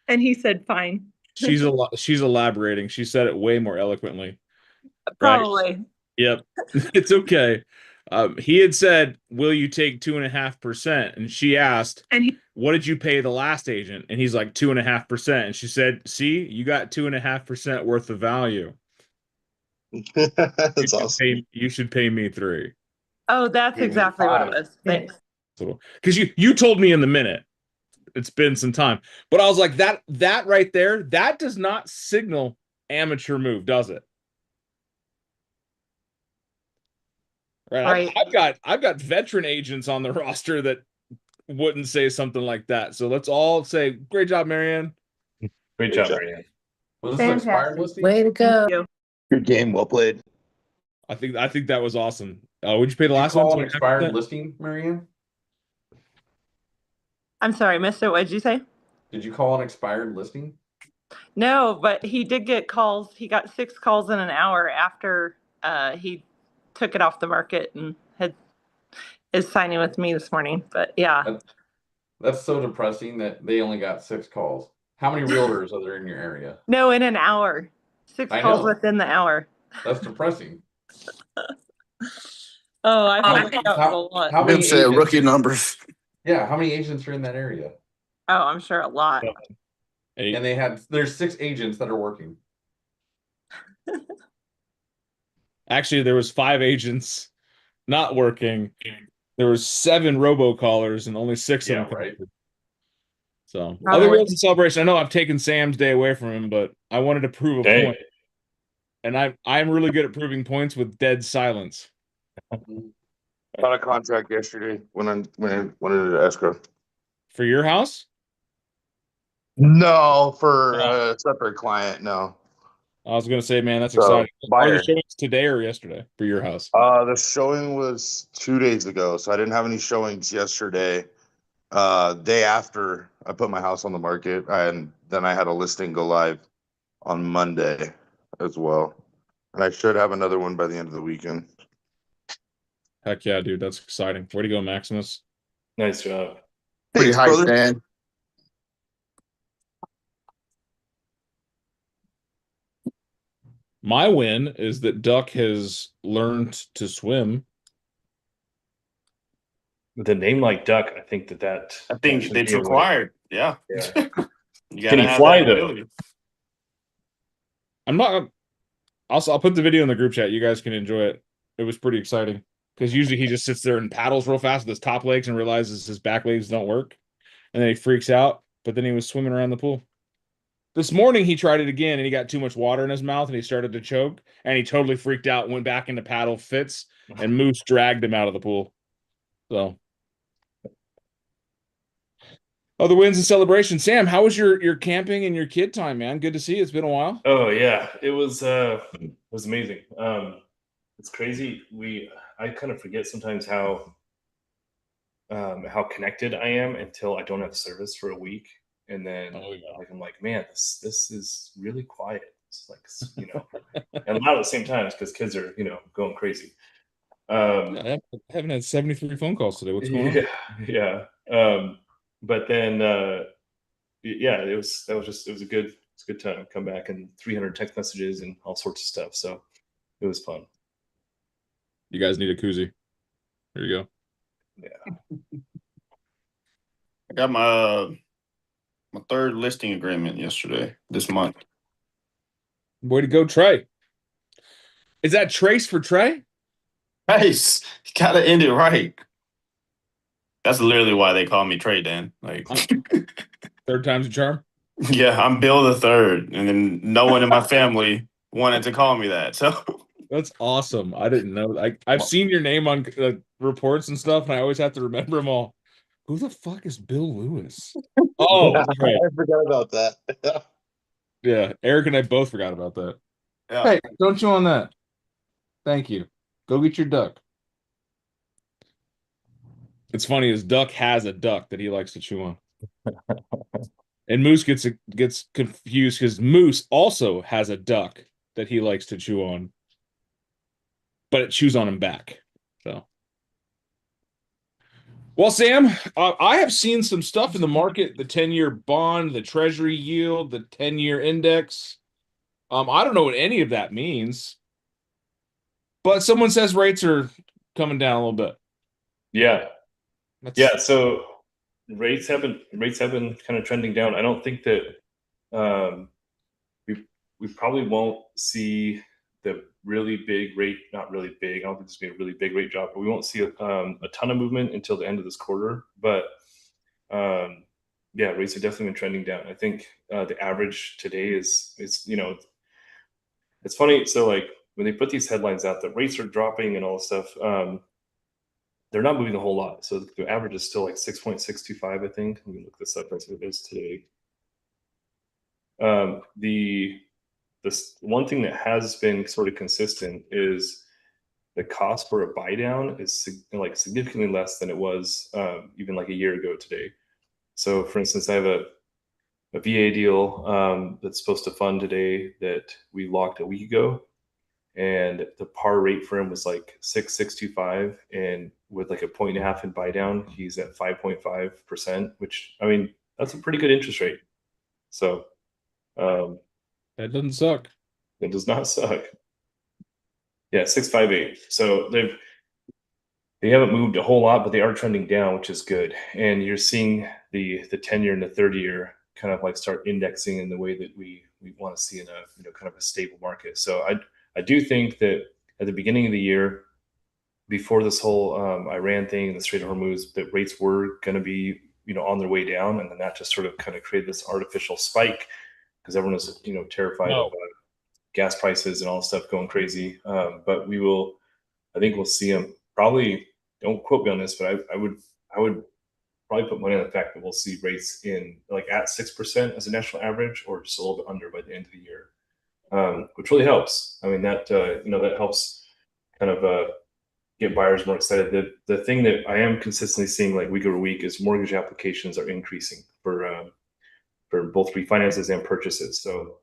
And he said, fine. She's elaborating. She said it way more eloquently, right? Probably. Yep. It's okay. He had said, "Will you take 2.5%?" And she asked, And he, "What did you pay the last agent?" And he's like, 2.5%. And she said, "See, you got 2.5% worth of value. That's awesome. You should pay me three." oh, that's Gave me exactly what it five. was. Thanks. So, because you told me in the minute, it's been some time, but I was like, that right there, that does not signal amateur move, does it? Right. Right. I've got veteran agents on the roster that wouldn't say something like that. So let's all say, great job, Marianne. Great job, Marianne. Was this an expired Fantastic. listing? Way to Thank go. you. Good game. Well played. I think that was awesome. Would you pay the Did you last one? call an expired listing, Marianne? I'm sorry, I missed it. What did you say? Did you call an expired listing? No, but he did get calls. He got 6 calls in an hour after he took it off the market and is signing with me this morning. But yeah. That's so depressing that they only got 6 calls. How many realtors are there in your area? No, in an hour. 6 I calls know. within the hour. That's depressing. Oh, I How, hope that was a lot. how many Bim said agents? rookie numbers. Yeah, how many agents are in that area? Oh, I'm sure a lot. And there's 6 agents that are working. Actually, there was 5 agents not working. There was 7 robocallers and only 6 Yeah, of them. right. So Probably. other wins in celebration. I know I've taken Sam's day away from him, but I wanted to prove a point. And I'm really good at proving points with dead silence. Got a contract yesterday when I went into escrow. For your house? No, for a separate client. No. I was gonna say, man, that's So, exciting. Are buyer. the showings today or yesterday for your house? The showing was 2 days ago, so I didn't have any showings yesterday. Day after I put my house on the market, and then I had a listing go live on Monday as well. And I should have another one by the end of the weekend. Heck yeah, dude, that's exciting. Way to go, Maximus. Nice job. Pretty hyped, man. My win is that Duck has learned to swim. With a name like Duck, I think I think it's required. Yeah. Yeah. You Can gotta he have fly, that though? ability. I'm not. I'll put the video in the group chat. You guys can enjoy it. It was pretty exciting because usually he just sits there and paddles real fast with his top legs and realizes his back legs don't work, and then he freaks out. But then he was swimming around the pool. This morning he tried it again and he got too much water in his mouth and he started to choke and he totally freaked out, went back into paddle fits, and Moose dragged him out of the pool. So other wins and celebration. Sam, how was your camping and your kid time, man? Good to see you. It's been a while. Oh yeah, it was amazing. It's crazy. I kind of forget sometimes how connected I am until I don't have service for a week, and then I'm like, man, this is really quiet. It's like and loud at the same time because kids are going crazy. I haven't had 73 phone calls today. What's going on? Yeah. But then yeah, it was a good time. Come back and 300 text messages and all sorts of stuff. So it was fun. You guys need a koozie. There you go. Yeah. I got my 3rd listing agreement this month. Way to go, Trey. Is that Trace for Trey? Nice. You gotta end it right. That's literally why they call me Trey, Dan. Like 3rd time's a charm. Yeah, I'm Bill the Third, and then no one in my family wanted to call me that. So that's awesome. I didn't know. I've seen your name on reports and stuff, and I always have to remember them all. Who the fuck is Bill Lewis? Oh, I forgot about that. Yeah, Eric and I both forgot about that. Yeah. Hey, don't chew on that. Thank you. Go get your duck. It's funny, is Duck has a duck that he likes to chew on. And Moose gets confused because Moose also has a duck that he likes to chew on, but it chews on him back. So Well, Sam, I have seen some stuff in the market, the 10-year bond, the treasury yield, the 10-year index. I don't know what any of that means, but someone says rates are coming down a little bit. Yeah. That's, Yeah. So rates have been kind of trending down. I don't think that we probably won't see the really big rate, not really big. I don't think there's gonna be a really big rate drop, but we won't see a ton of movement until the end of this quarter. But yeah, rates have definitely been trending down. I think the average today is it's funny. So like when they put these headlines out that rates are dropping and all this stuff, they're not moving a whole lot. So the average is still like 6.625, I think. Let me look this up as it is today. This one thing that has been sort of consistent is the cost for a buy down is significantly less than it was even like a year ago today. So for instance, I have a VA deal that's supposed to fund today that we locked a week ago, and the par rate for him was like 6.625, and with like a 1.5 in buy down, he's at 5.5%, which I mean that's a pretty good interest rate. So that doesn't suck. it does not suck. Yeah, 6.58. So they haven't moved a whole lot, but they are trending down, which is good. And you're seeing the 10-year and the 30-year kind of like start indexing in the way that we want to see in a kind of a stable market. So I do think that at the beginning of the year, before this whole Iran thing and the Strait of Hormuz, that rates were going to be on their way down, and then that just sort of kind of created this artificial spike because everyone was terrified of gas prices and all this stuff going crazy. But I think we'll see them probably. Don't quote me on this, but I would probably put money on the fact that we'll see rates in like at 6% as a national average, or just a little bit under by the end of the year, which really helps. I mean that helps kind of get buyers more excited. The thing that I am consistently seeing like week over week is mortgage applications are increasing for both refinances and purchases. So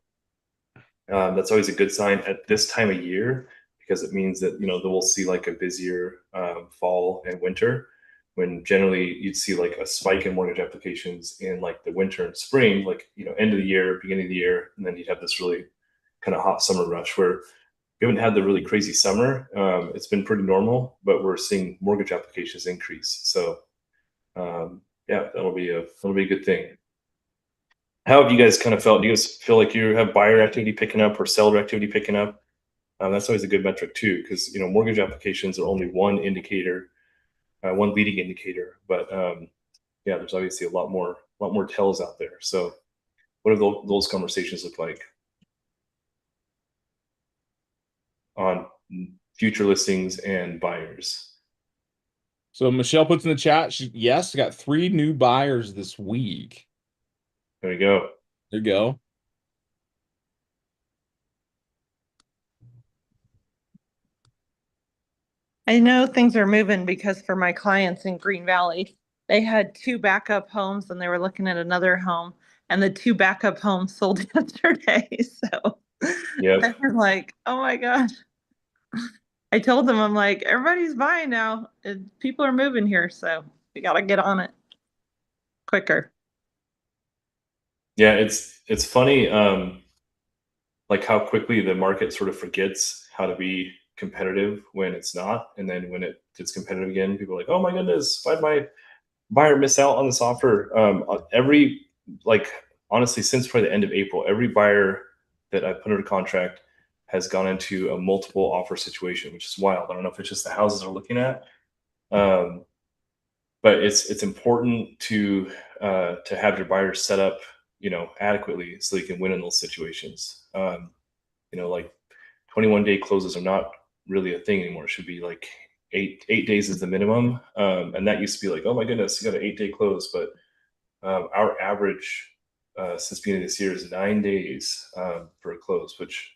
that's always a good sign at this time of year, because it means that that we'll see like a busier fall and winter, when generally you'd see like a spike in mortgage applications in like the winter and spring, like end of the year, beginning of the year, and then you'd have this really kind of hot summer rush where we haven't had the really crazy summer. It's been pretty normal, but we're seeing mortgage applications increase. So yeah, that'll be a good thing. How have you guys kind of felt? Do you guys feel like you have buyer activity picking up or seller activity picking up? That's always a good metric too, because mortgage applications are only one indicator, one leading indicator. But yeah, there's obviously a lot more tells out there. So, what do those conversations look like on future listings and buyers? So Michelle puts in the chat, yes, got 3 new buyers this week. There you go. There you go. I know things are moving because for my clients in Green Valley, they had 2 backup homes and they were looking at another home, and the 2 backup homes sold yesterday. So Yeah, they're like, oh my gosh. I told them, I'm like, everybody's buying now. People are moving here, so we got to get on it quicker. yeah, it's funny, like how quickly the market sort of forgets how to be competitive when it's not, and then when it gets competitive again, people are like, oh my goodness, why'd my buyer miss out on this offer? Honestly, since probably the end of April, every buyer that I put under contract has gone into a multiple offer situation, which is wild. I don't know if it's just the houses they're looking at, but it's important to have your buyers set up adequately so you can win in those situations. Like 21-day closes are not really a thing anymore. It should be like 8 days is the minimum, and that used to be like, oh my goodness, you got an 8-day close. But our average since beginning of this year is 9 days for a close, which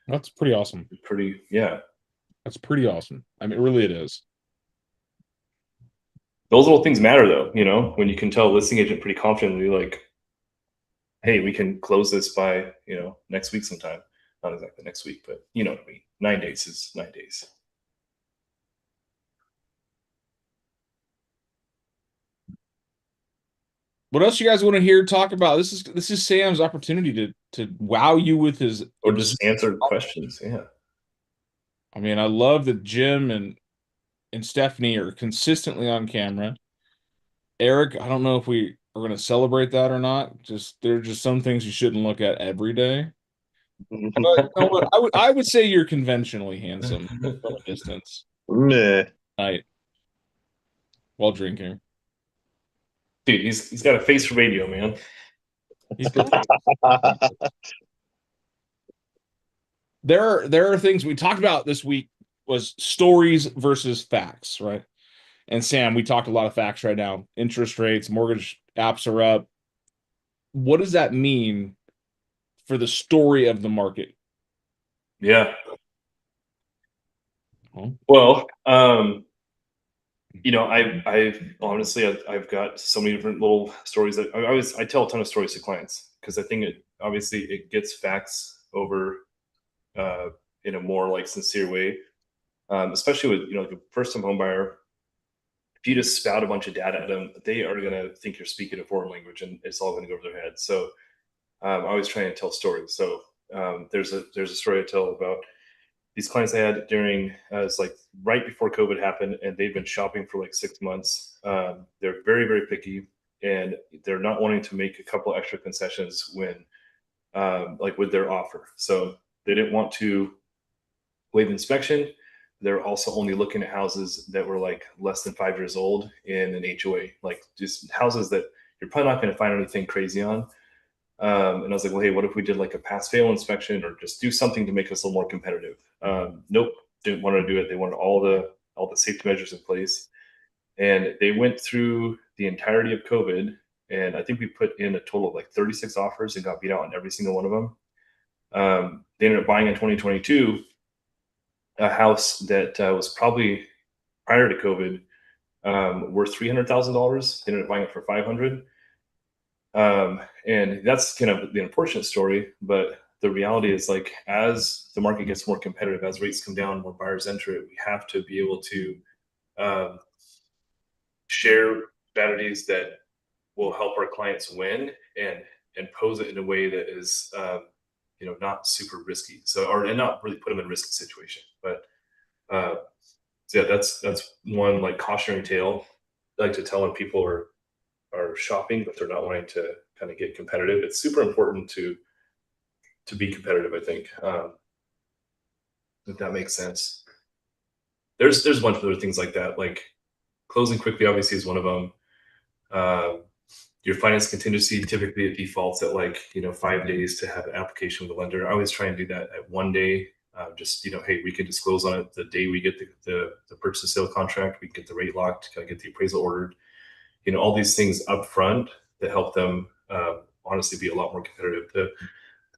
that's pretty awesome. That's pretty awesome. I mean, really, it is. Those little things matter, though. When you can tell a listing agent pretty confidently, like, hey, we can close this by next week sometime. Not exactly next week, but you know what I mean. 9 days is 9 days. What else you guys want to hear talk about? This is Sam's opportunity to wow you with his Or just answer questions. Yeah. I mean, I love that Jim and Stephanie are consistently on camera. Eric, I don't know if we are going to celebrate that or not. There are just some things you shouldn't look at every day. But you know what? I would say you're conventionally handsome from a distance. Meh. Right. While drinking. Dude, he's got a face for radio, man. He's got it. There are things we talked about this week was stories versus facts, right? And Sam, we talked a lot of facts right now. Interest rates, mortgage apps are up. What does that mean for the story of the market? Yeah. Huh? Well, you know, I've honestly, I've got so many different little stories that I tell a ton of stories to clients because I think it gets facts over in a more like sincere way, especially with, you know, like a first time home buyer. If you just spout a bunch of data at them, they are going to think you're speaking a foreign language and it's all going to go over their head. So I always try and tell stories. So there's a story I tell about these clients I had during it's like right before COVID happened, and they've been shopping for like 6 months. They're very, very picky, and they're not wanting to make a couple extra concessions when like with their offer. So they didn't want to waive inspection. They're also only looking at houses that were like less than 5 years old in an HOA, like just houses that you're probably not going to find anything crazy on. And I was like, well, hey, what if we did like a pass fail inspection or just do something to make us a little more competitive? Nope, didn't want to do it. They wanted all the safety measures in place. And they went through the entirety of COVID. And I think we put in a total of like 36 offers and got beat out on every single one of them. They ended up buying in 2022 a house that was probably prior to COVID worth $300,000. They ended up buying it for $500,000. And that's kind of the unfortunate story, but the reality is like as the market gets more competitive, as rates come down, more buyers enter it, we have to be able to um, share strategies that will help our clients win and pose it in a way that is you know, not super risky, so or and not really put them in a risky situation. But so yeah, that's one like cautionary tale I like to tell when people are shopping, but they're not wanting to kind of get competitive. It's super important to be competitive, I think. If that makes sense. There's a bunch of other things like that, like closing quickly obviously is one of them. Your finance contingency typically it defaults at like, you know, 5 days to have an application with the lender. I always try and do that at 1 day. Just, you know, hey, we can disclose on it the day we get the purchase and sale contract, we can get the rate locked, kind of get the appraisal ordered, you know, all these things up front that help them honestly be a lot more competitive.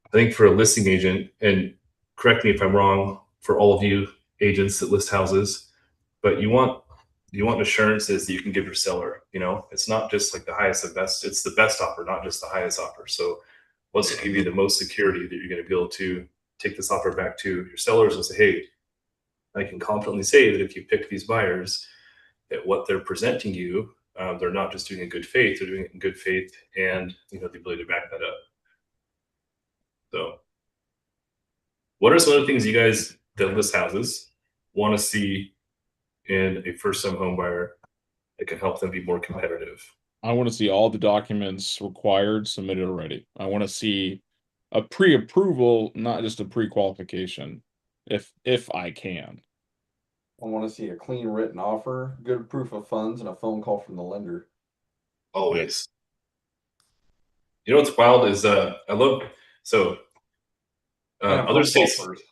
I think for a listing agent, and correct me if I'm wrong, for all of you agents that list houses, but you want assurances that you can give your seller. You know, it's not just like the highest and best; it's the best offer, not just the highest offer. So, what's going to give you the most security that you're going to be able to take this offer back to your sellers and say, hey, I can confidently say that if you pick these buyers, that what they're presenting you, they're not just doing it in good faith; they're doing it in good faith, and you know the ability to back that up. So, what are some of the things you guys that list houses want to see in a first-time home buyer that can help them be more competitive? I want to see all the documents required submitted already. I want to see a pre-approval, not just a pre-qualification, if I can. I want to see a clean written offer, good proof of funds, and a phone call from the lender. Always. You know what's wild is I love so And a other phone call states. first.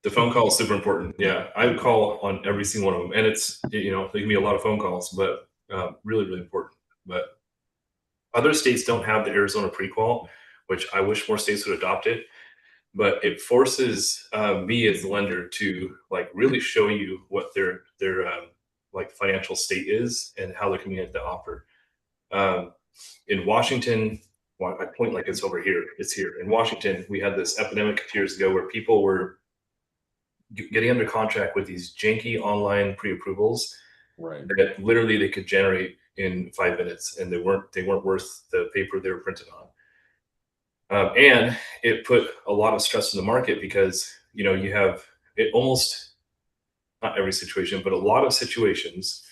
The phone call is super important. Yeah, I call on every single one of them, and it's, you know, there can be a lot of phone calls, but really, really important. But other states don't have the Arizona prequal, which I wish more states would adopt it. But it forces me as the lender to like really show you what their like financial state is and how they're coming at the offer. In Washington, well, I point like it's over here. It's here in Washington. We had this epidemic a few years ago where people were getting under contract with these janky online pre-approvals Right. that literally they could generate in 5 minutes, and they weren't worth the paper they were printed on. And it put a lot of stress in the market because you have it almost, not every situation, but a lot of situations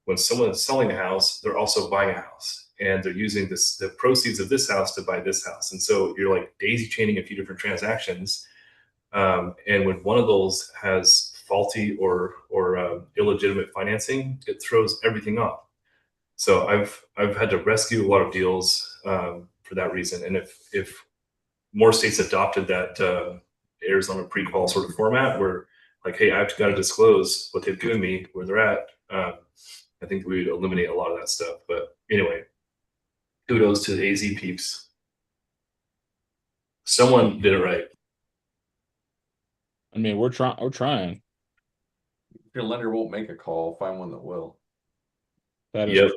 when someone is selling a house, they're also buying a house, and they're using the proceeds of this house to buy this house, and so you're like daisy chaining a few different transactions. And when one of those has faulty or illegitimate financing, it throws everything off. So I've had to rescue a lot of deals for that reason. And if more states adopted that Arizona pre-qual sort of format, where like, hey, I've got to disclose what they've given me, where they're at, I think we would eliminate a lot of that stuff. But anyway, kudos to the AZ peeps. Someone did it right. I mean, we're trying. If your lender won't make a call, find one that will. That is Yep.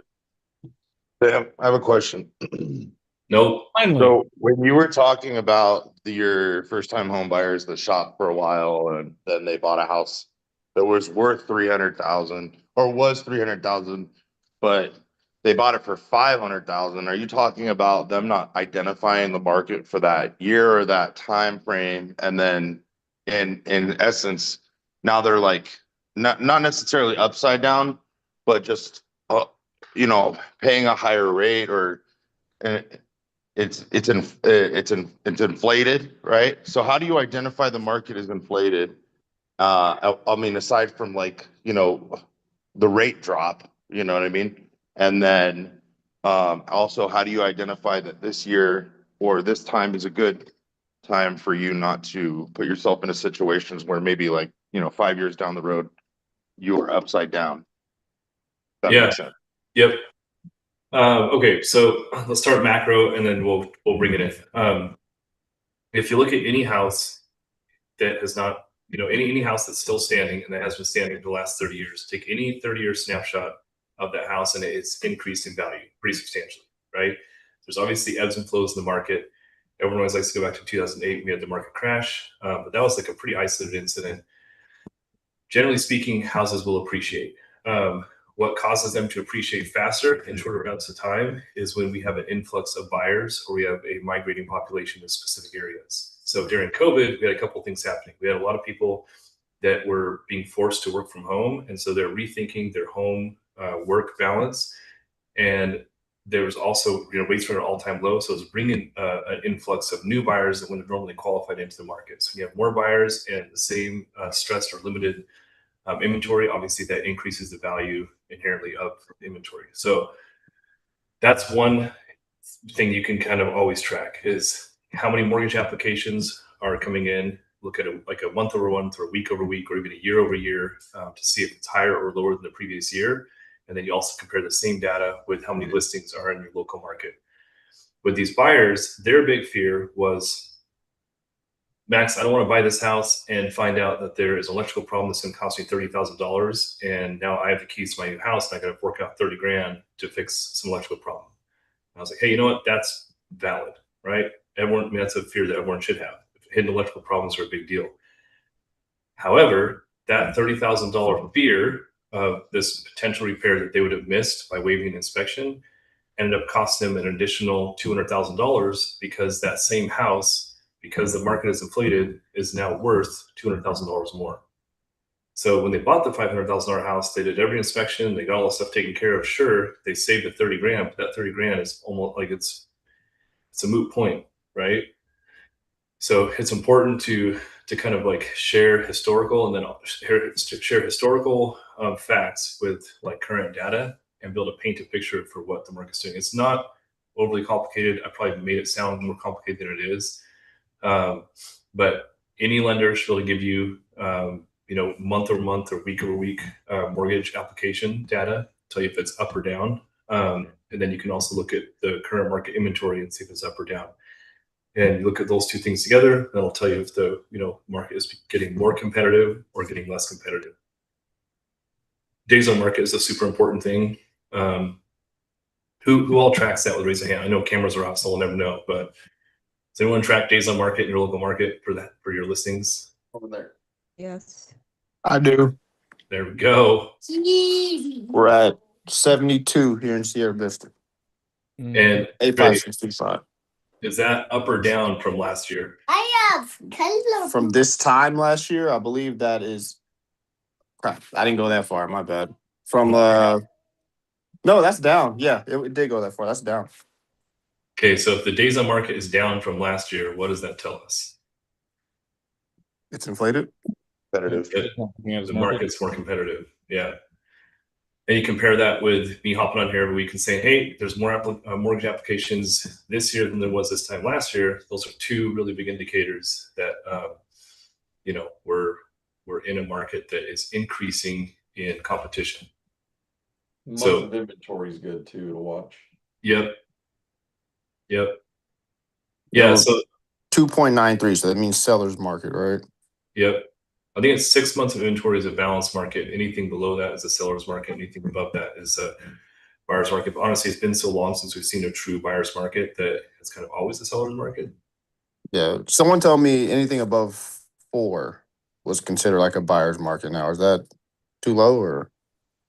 Sam, I have a question. Nope. finally. So when you were talking about your first time home buyers that shop for a while and then they bought a house that was worth 300,000 or was 300,000, but they bought it for 500,000. Are you talking about them not identifying the market for that year or that time frame? And then in essence, now they're like not necessarily upside down, but just paying a higher rate, or it's inflated, right? So how do you identify the market is inflated? I mean, aside from the rate drop, you know what I mean? And then also, how do you identify that this year or this time is a good time for you not to put yourself into situations where maybe 5 years down the road, you are upside down? That Yeah. makes sense. Yep. Okay, so let's start macro, and then we'll bring it in. If you look at any house that has not, any house that's still standing and that has been standing for the last 30 years, take any 30-year snapshot of that house, and it's increased in value pretty substantially, right? There's obviously ebbs and flows in the market. Everyone always likes to go back to 2008. We had the market crash, but that was like a pretty isolated incident. Generally speaking, houses will appreciate. What causes them to appreciate faster in shorter amounts of time is when we have an influx of buyers or we have a migrating population in specific areas. So during COVID, we had a couple of things happening. We had a lot of people that were being forced to work from home, and so they're rethinking their home work balance. And there was also, rates were at an all-time low, so it was bringing an influx of new buyers that wouldn't have normally qualified into the market. So you have more buyers and the same stressed or limited inventory. Obviously, that increases the value inherently of inventory. So that's one thing you can kind of always track is how many mortgage applications are coming in. Look at it like a month over month or a week over week or even a year over year to see if it's higher or lower than the previous year. And then you also compare the same data with how many listings are in your local market. With these buyers, their big fear was, Max, I don't want to buy this house and find out that there is an electrical problem that's going to cost me $30,000, and now I have the keys to my new house and I got to fork out 30 grand to fix some electrical problem. And I was like, hey, you know what? That's valid, right? That's a fear that everyone should have. Hidden electrical problems are a big deal. However, that $30,000 fear of this potential repair that they would have missed by waiving an inspection ended up costing them an additional $200,000 because that same house, because the market is inflated, is now worth $200,000 more. So when they bought the $500,000 house, they did every inspection, they got all the stuff taken care of. Sure, they saved the 30 grand, but that 30 grand is almost like it's a moot point, right? So it's important to kind of like share historical and then share historical facts with like current data and build a paint a picture for what the market's doing. It's not overly complicated. I probably made it sound more complicated than it is. But any lender should really give you, month over month or week over week mortgage application data, tell you if it's up or down. And then you can also look at the current market inventory and see if it's up or down. And you look at those two things together, that'll tell you if the market is getting more competitive or getting less competitive. Days on market is a super important thing. Who all tracks that? With raise a hand. I know cameras are off, so we'll never know. But does anyone track days on market in your local market for your listings? Over there. Yes. I do. There we go. We're at 72 here in Sierra Vista. Mm. And 8565. is that up or down from last year? From this time last year, I believe that is crap. I didn't go that far, my bad. From no, that's down. Yeah, it did go that far. That's down. Okay, so if the days on market is down from last year, what does that tell us? It's inflated. Competitive. That the market's more competitive. Yeah. And you compare that with me hopping on here every week and saying, hey, there's more mortgage applications this year than there was this time last year. Those are two really big indicators that, you know, we're in a market that is increasing in competition. Month So- of inventory is good too to watch. Yep. Yeah. So 2.93. So that means seller's market, right? yep. I think it's 6 months of inventory is a balanced market. Anything below that is a seller's market. Anything above that is a buyer's market. But honestly, it's been so long since we've seen a true buyer's market that it's kind of always a seller's market. Yeah. Someone told me anything above 4 was considered like a buyer's market now. Is that too low or?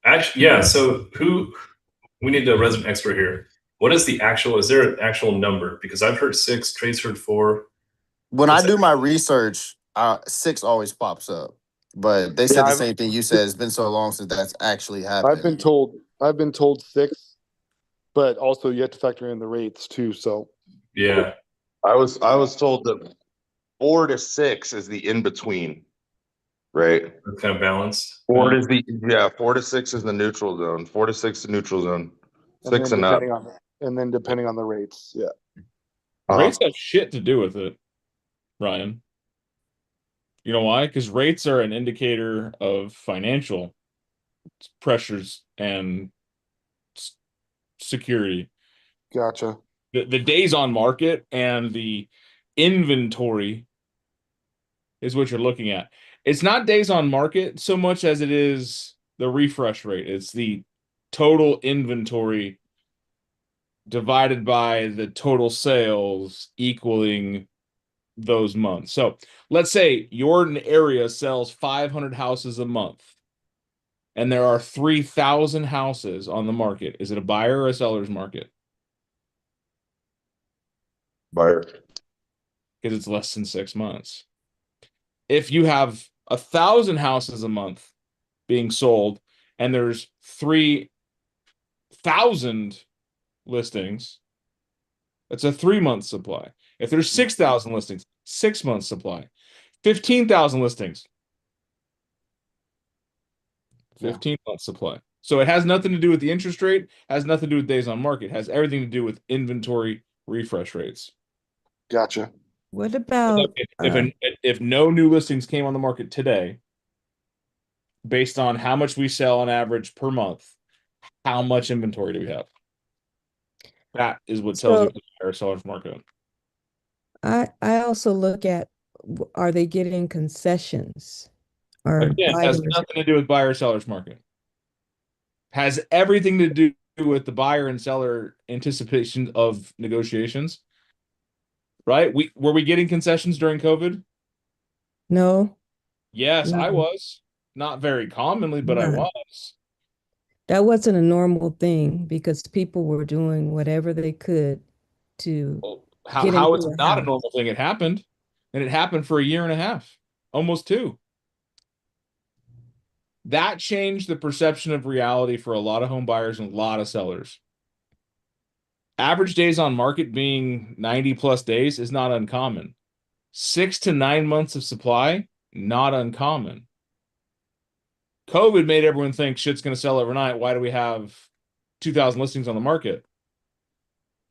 Actually, yeah. So we need a resident expert here. What is the actual, is there an actual number? Because I've heard 6, Trace heard 4. When I What's do that? my research, 6 always pops up. But they said Yeah, the I've- same thing you said. It's been so long since that's actually happened. I've been told 6, but also you have to factor in the rates too. So Yeah. I was told that 4 to 6 is the in between, right? It's kind of balanced. 4 to 6 is the neutral zone. 4 to 6 is the neutral zone. 6 and up. depending on the rates. Yeah. Rates have shit to do with it, Ryan. You know why? Because rates are an indicator of financial pressures and security. Gotcha. The days on market and the inventory is what you're looking at. It's not days on market so much as it is the refresh rate. It's the total inventory divided by the total sales equaling those months. So let's say your area sells 500 houses a month and there are 3,000 houses on the market. Is it a buyer or a seller's market? Buyer. Because it's less than 6 months. If you have 1,000 houses a month being sold and there's 3,000 listings, that's a 3-month supply. If there's 6,000 listings, 6 months supply. 15,000 listings, 15-month supply. So it has nothing to do with the interest rate, has nothing to do with days on market, has everything to do with inventory refresh rates. Gotcha. What about If no new listings came on the market today, based on how much we sell on average per month, how much inventory do we have? That is what tells you the buyer seller's market. I also look at are they getting concessions? Or Again, has nothing to do with buyer seller's market. Has everything to do with the buyer and seller anticipation of negotiations. Right? Were we getting concessions during COVID? No. Yes, I No. was. Not very commonly, but I None. was. That wasn't a normal thing because people were doing whatever they could to Well, get how into it's a not a house. normal thing. It happened. And it happened for 1.5 years, almost 2. That changed the perception of reality for a lot of home buyers and a lot of sellers. Average days on market being 90 plus days is not uncommon. 6 to 9 months of supply, not uncommon. COVID made everyone think shit's going to sell overnight. Why do we have 2,000 listings on the market?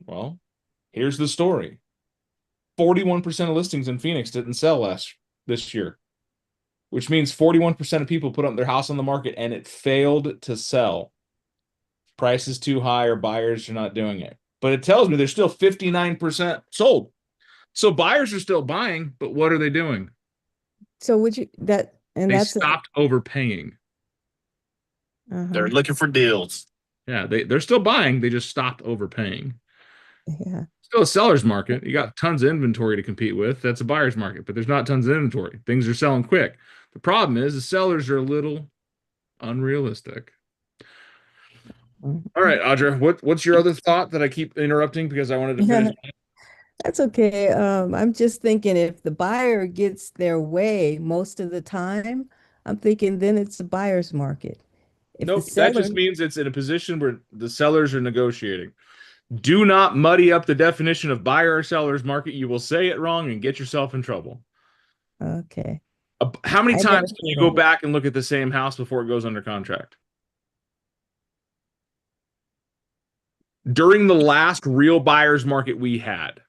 Well, here's the story. 41% of listings in Phoenix didn't sell this year, which means 41% of people put up their house on the market and it failed to sell. Price is too high or buyers are not doing it. But it tells me there's still 59% sold. So buyers are still buying, but what are they doing? So would you that and They that's stopped overpaying. They're looking for deals. Yeah, they're still buying. They just stopped overpaying. yeah. Still a seller's market. You got tons of inventory to compete with. That's a buyer's market, but there's not tons of inventory. Things are selling quick. The problem is the sellers are a little unrealistic. All right, Audra, what's your other thought that I keep interrupting because I wanted to finish? That's okay. I'm just thinking if the buyer gets their way most of the time, I'm thinking then it's a buyer's market. If the Nope, that seller, just means it's in a position where the sellers are negotiating. Do not muddy up the definition of buyer or seller's market. You will say it wrong and get yourself in trouble. okay. How many I never times can you said go it. back and look at the same house before it goes under contract? During the last real buyer's market we had,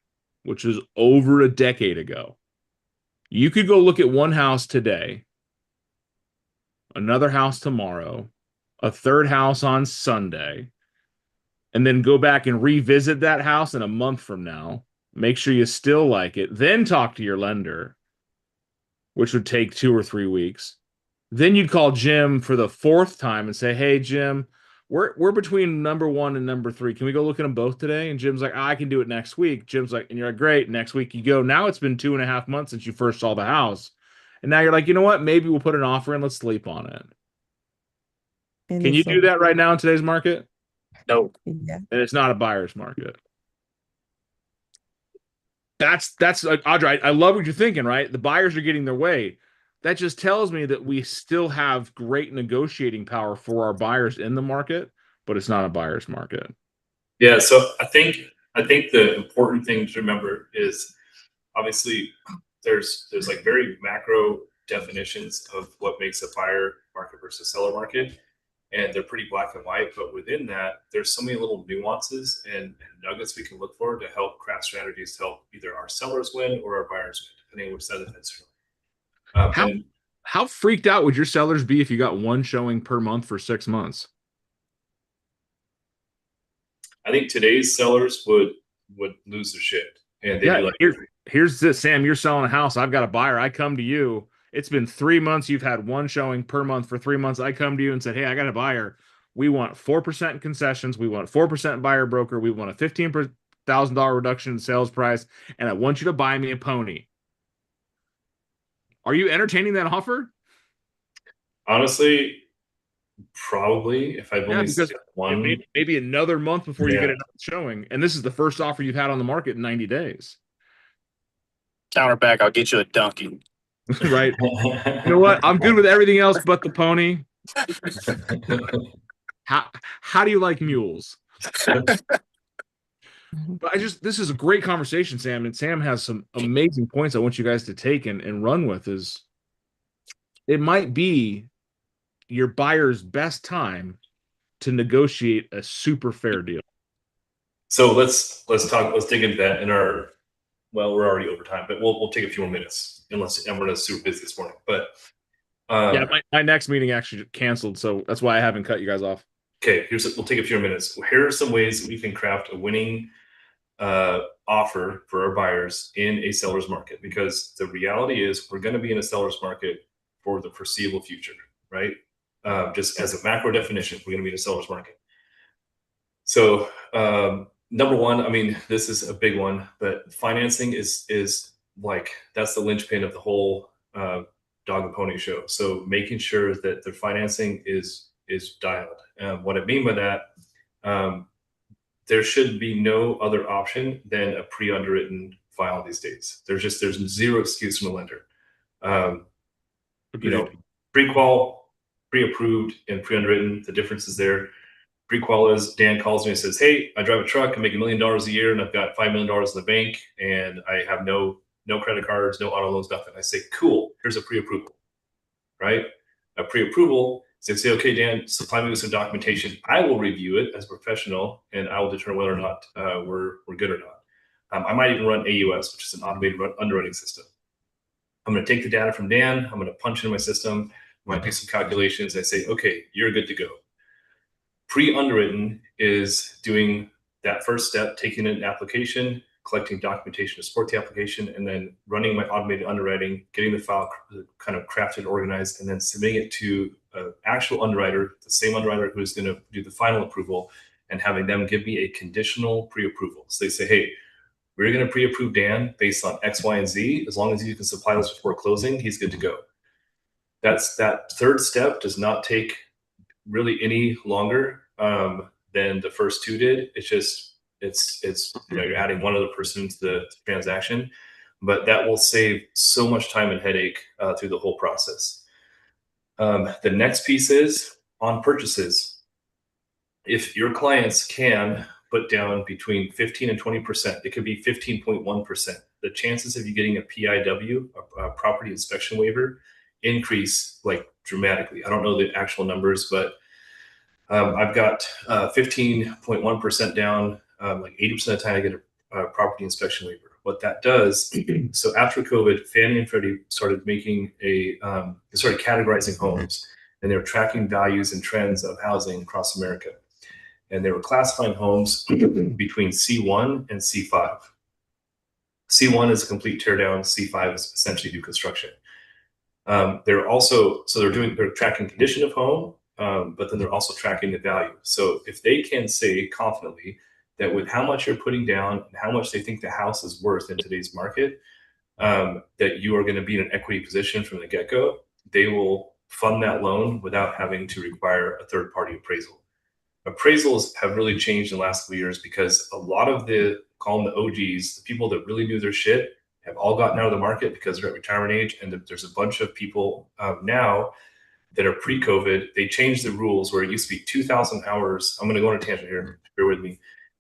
which was over a decade ago, you could go look at one house today, another house tomorrow, a third house on Sunday, and then go back and revisit that house in a month from now. Make sure you still like it. Then talk to your lender, which would take 2 or 3 weeks. Then you'd call Jim for the fourth time and say, "Hey, Jim, we're between number 1 and number 3. Can we go look at them both today?" And Jim's like, "I can do it next week." Jim's like, and you're like, "Great." Next week you go. Now it's been 2.5 months since you first saw the house. And now you're like, "You know what? Maybe we'll put an offer in. Let's sleep on it." And Can you it's do that right now in today's market? No. yeah. And it's not a buyer's market. That's like, Audra, I love what you're thinking, right? The buyers are getting their way. That just tells me that we still have great negotiating power for our buyers in the market, but it's not a buyer's market. Yeah, so I think the important thing to remember is obviously there's like very macro definitions of what makes a buyer market versus seller market, and they're pretty black and white. But within that, there's so many little nuances and nuggets we can look for to help craft strategies to help either our sellers win or our buyers win, depending on which side of the fence you're on. And How freaked out would your sellers be if you got one showing per month for 6 months? I think today's sellers would lose their shit, and they'd Yeah, be like, here's this, Sam. You're selling a house. I've got a buyer. I come to you. It's been 3 months. You've had one showing per month for 3 months. I come to you and said, "Hey, I got a buyer. We want 4% concessions. We want 4% buyer broker. We want a $15,000 reduction in sales price, and I want you to buy me a pony." Are you entertaining that offer? honestly, probably if I've Yeah, only because seen one. maybe another month before you Yeah. get another showing, and this is the first offer you've had on the market in 90 days. Counter back, I'll get you a donkey. Right? You know what? I'm good with everything else but the pony. How do you like mules? But this is a great conversation, Sam, and Sam has some amazing points I want you guys to take and run with. Is it might be your buyer's best time to negotiate a super fair deal. So let's dig into that in our, well, we're already over time, but we'll take a few more minutes and we're super busy this morning. But yeah, my next meeting actually canceled, so that's why I haven't cut you guys off. Okay, we'll take a few more minutes. Here are some ways that we can craft a winning offer for our buyers in a seller's market, because the reality is we're going to be in a seller's market for the foreseeable future, right? Just as a macro definition, we're going to be in a seller's market. So number one, I mean, this is a big one, but financing is like, that's the linchpin of the whole dog and pony show. So making sure that the financing is dialed. What I mean by that, there should be no other option than a pre-underwritten file these days. There's zero excuse from the lender. You know, pre-qual, pre-approved, and pre-underwritten, the difference is there. Pre-qual is Dan calls me and says, "Hey, I drive a truck, I make $1 million a year, and I've got $5 million in the bank, and I have no credit cards, no auto loans, nothing." I say, "Cool, here's a pre-approval," right? A pre-approval, so say, "Okay, Dan, supply me with some documentation. I will review it as a professional, and I will determine whether or not we're good or not." I might even run AUS, which is an automated underwriting system. I'm going to take the data from Dan. I'm going to punch it in my system. I might do some calculations. I say, "Okay, you're good to go." Pre-underwritten is doing that first step, taking an application, collecting documentation to support the application, and then running my automated underwriting, getting the file kind of crafted, organized, and then submitting it to an actual underwriter, the same underwriter who's going to do the final approval, and having them give me a conditional pre-approval. So they say, "Hey, we're going to pre-approve Dan based on X, Y, and Z. As long as you can supply those before closing, he's good to go." That third step does not take really any longer. than the first two did. It's just, it's you know, you're adding one other person to the transaction, but that will save so much time and headache through the whole process. The next piece is on purchases. If your clients can put down between 15 and 20%, it could be 15.1%. The chances of you getting a PIW, a property inspection waiver, increase like dramatically. I don't know the actual numbers, but I've got 15.1% down. Like 80% of the time I get a property inspection waiver. What that does, so after COVID, Fannie and Freddie started making they started categorizing homes, and they were tracking values and trends of housing across America. And they were classifying homes between C1 and C5. C1 is a complete teardown. C5 is essentially new construction. They're tracking condition of home, but then they're also tracking the value. So if they can say confidently that with how much you're putting down and how much they think the house is worth in today's market, that you are going to be in an equity position from the get-go, they will fund that loan without having to require a third-party appraisal. Appraisals have really changed in the last couple of years because a lot of call them the OGs, the people that really knew their shit, have all gotten out of the market because they're at retirement age. And there's a bunch of people now that are pre-COVID. They changed the rules where it used to be 2,000 hours. I'm going to go on a tangent here. Bear with me.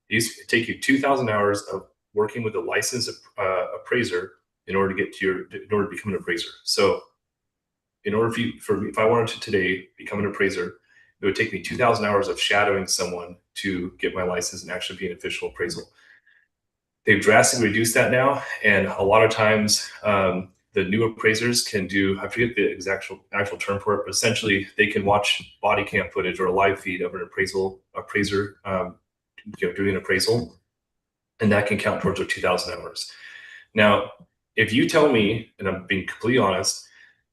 It used to take you 2,000 hours of working with a licensed appraiser in order to become an appraiser. So in order if I wanted to today become an appraiser, it would take me 2,000 hours of shadowing someone to get my license and actually be an official appraisal. They've drastically reduced that now. And a lot of times the new appraisers can do, I forget the actual term for it, but essentially they can watch body cam footage or a live feed of an appraiser doing an appraisal, and that can count towards their 2,000 hours. Now, if you tell me, and I'm being completely honest,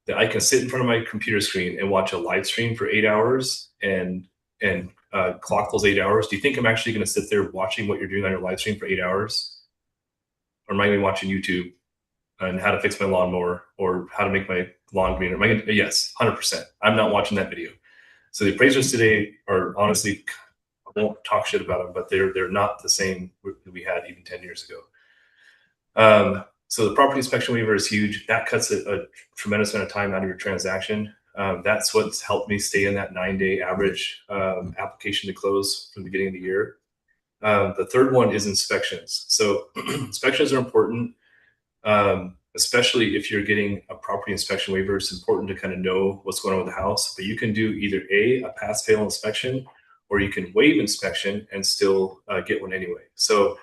that I can sit in front of my computer screen and watch a live stream for 8 hours and clock those 8 hours, do you think I'm actually going to sit there watching what you're doing on your live stream for 8 hours? Or am I going to be watching YouTube and how to fix my lawnmower or how to make my lawn greener? Yes, 100%. I'm not watching that video. So the appraisers today are honestly, I won't talk shit about them, but they're not the same that we had even 10 years ago. So the property inspection waiver is huge. That cuts a tremendous amount of time out of your transaction. That's what's helped me stay in that 9-day average application to close from the beginning of the year. The third one is inspections. So inspections are important, especially if you're getting a property inspection waiver. It's important to kind of know what's going on with the house. But you can do either a pass-fail inspection, or you can waive inspection and still get one anyway. So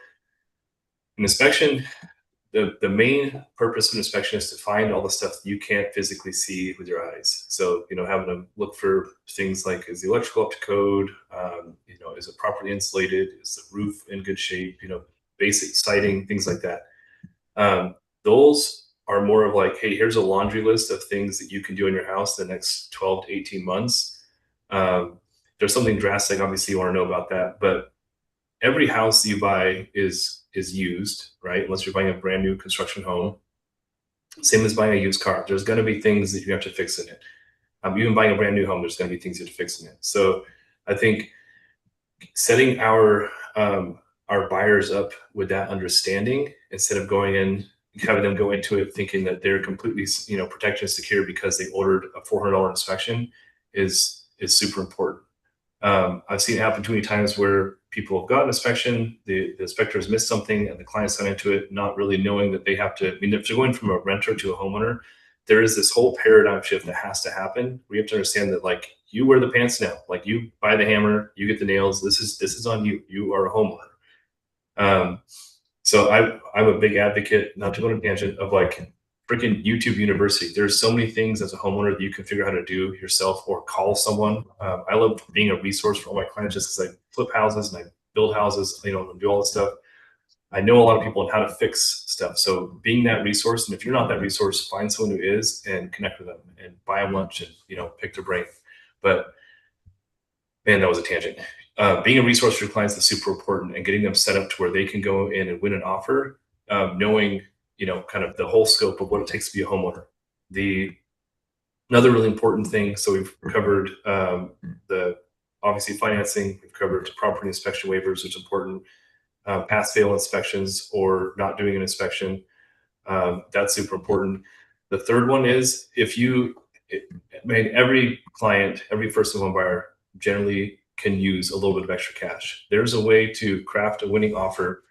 an inspection, the main purpose of an inspection is to find all the stuff you can't physically see with your eyes. So, having to look for things like, is the electrical up to code? Is it properly insulated? Is the roof in good shape? Basic siding, things like that. Those are more of like, hey, here's a laundry list of things that you can do in your house the next 12 to 18 months. There's something drastic, obviously you want to know about that, but every house you buy is used, right? Unless you're buying a brand new construction home. Same as buying a used car. There's going to be things that you have to fix in it. Even buying a brand new home, there's going to be things you have to fix in it. So I think setting our buyers up with that understanding, instead of going in, having them go into it thinking that they're completely, protected and secure because they ordered a $400 inspection, is super important. I've seen it happen too many times where people have got an inspection, the inspector has missed something, and the client's gone into it not really knowing that they have to. If you're going from a renter to a homeowner, there is this whole paradigm shift that has to happen. We have to understand that, like, you wear the pants now, like you buy the hammer, you get the nails. This is on you. You are a homeowner. So I'm a big advocate, not to go on a tangent, of like freaking YouTube University. There's so many things as a homeowner that you can figure out how to do yourself or call someone. I love being a resource for all my clients just because I flip houses and I build houses, and do all this stuff. I know a lot of people on how to fix stuff. So being that resource, and if you're not that resource, find someone who is and connect with them and buy them lunch and, pick their brain. But man, that was a tangent. Being a resource for your clients is super important, and getting them set up to where they can go in and win an offer, knowing, kind of the whole scope of what it takes to be a homeowner. Another really important thing, so we've covered the Obviously, financing, we've covered property inspection waivers, which is important. Pass-fail inspections or not doing an inspection, that's super important. The third one is every client, every first-time home buyer generally can use a little bit of extra cash. There's a way to craft a winning offer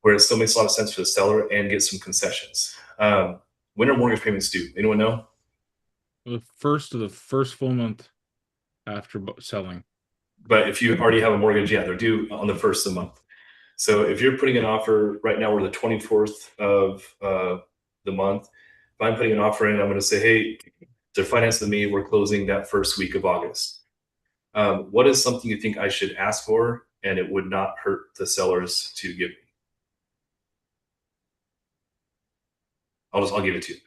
where it still makes a lot of sense for the seller and get some concessions. When are mortgage payments due? Anyone know? The first full month after selling. But if you already have a mortgage, yeah, they're due on the first of the month. So if you're putting an offer right now, we're the 24th of the month. If I'm putting an offer in, I'm going to say, hey, to finance with me, we're closing that first week of August. What is something you think I should ask for and it would not hurt the sellers to give me? I'll give it to you.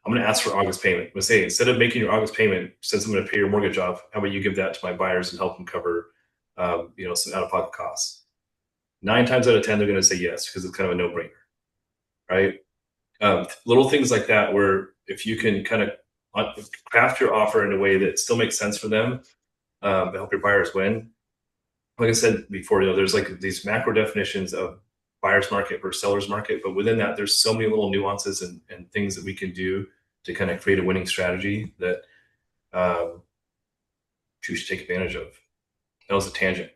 I'm going to ask for August payment. I'm going to say, instead of making your August payment, since I'm going to pay your mortgage off, how about you give that to my buyers and help them cover, some out-of-pocket costs? 9 times out of 10, they're going to say yes, because it's kind of a no-brainer, right? Little things like that, where if you can kind of craft your offer in a way that still makes sense for them, to help your buyers win. Like I said before, there's like these macro definitions of buyer's market versus seller's market, but within that, there's so many little nuances and things that we can do to kind of create a winning strategy that you should take advantage of. That was a tangent.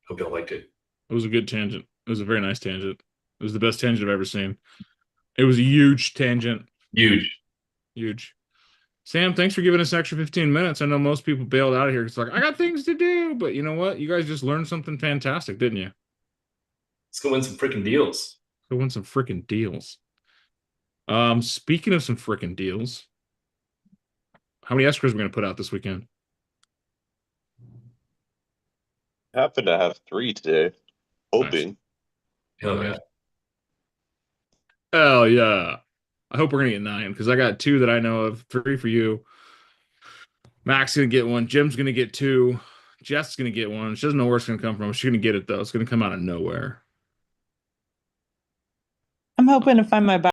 Hope y'all liked it. It was a good tangent. It was a very nice tangent. It was the best tangent I've ever seen. It was a huge tangent. Huge. Sam, thanks for giving us an extra 15 minutes. I know most people bailed out of here. It's like, I got things to do. But you know what? You guys just learned something fantastic, didn't you? Let's go win some freaking deals. Go win some freaking deals. Speaking of some freaking deals, how many escrows are we going to put out this weekend? Happen to have 3 today. Hoping. Hell yeah. Oh yeah. I hope we're gonna get 9 because I got 2 that I know of. 3 for you. Mac's gonna get 1. Jim's gonna get 2. Jess gonna get 1. She doesn't know where it's gonna come from. She's gonna get it though. It's gonna come out of nowhere. I'm hoping to find my